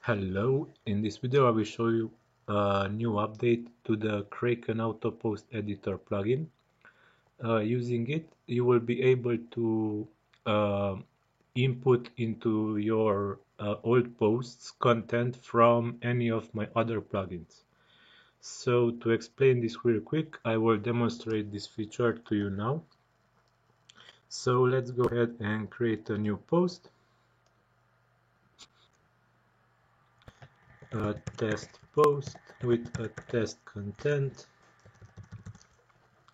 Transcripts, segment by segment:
Hello, in this video I will show you a new update to the Kraken Auto Post Editor plugin. Using it, you will be able to uh, input into your old posts content from any of my other plugins. So to explain this real quick, I will demonstrate this feature to you now. So let's go ahead and create a new post. A test post with a test content.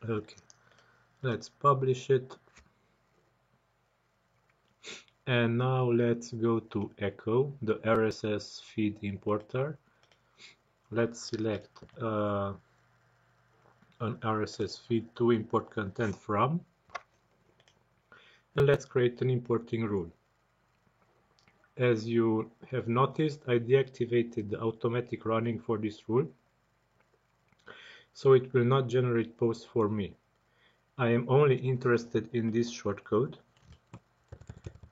Okay, let's publish it. And now let's go to Echo, the RSS feed importer. Let's select an RSS feed to import content from. And let's create an importing rule. As you have noticed, I deactivated the automatic running for this rule, so it will not generate posts for me. I am only interested in this shortcode.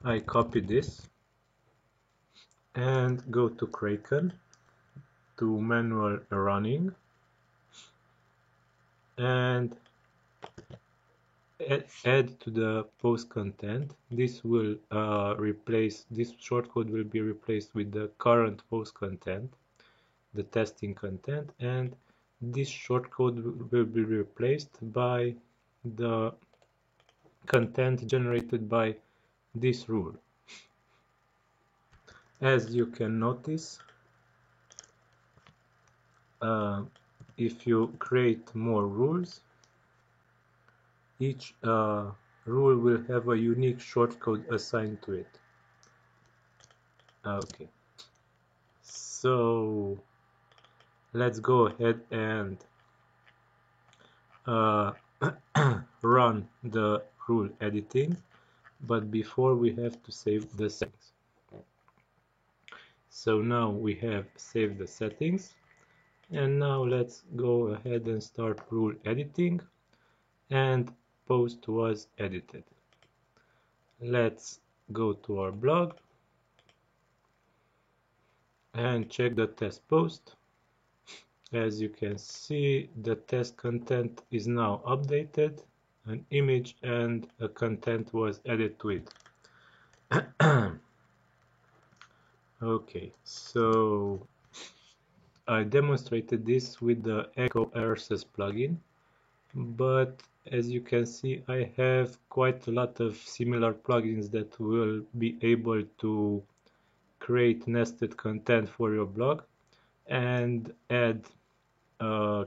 I copy this and go to Kraken, to manual running, and add to the post content. This will replace, this shortcode will be replaced with the current post content, the testing content, and this shortcode will be replaced by the content generated by this rule. As you can notice, if you create more rules, each rule will have a unique shortcode assigned to it. Okay, so let's go ahead and run the rule editing, but before we have to save the settings. So now we have saved the settings, and now let's go ahead and start rule editing, and post was edited. Let's go to our blog and check the test post. As you can see, the test content is now updated. An image and a content was added to it. Okay, so I demonstrated this with the Echo RSS plugin, but as you can see, I have quite a lot of similar plugins that will be able to create nested content for your blog and add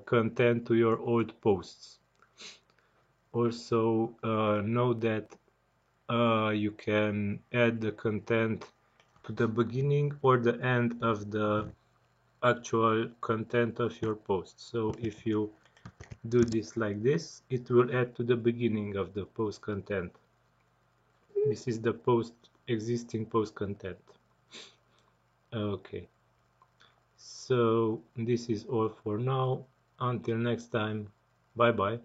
content to your old posts. Also, know that you can add the content to the beginning or the end of the actual content of your post. So if you do this like this, it will add to the beginning of the post content. This is the existing post content. Okay, so this is all for now. Until next time, bye bye.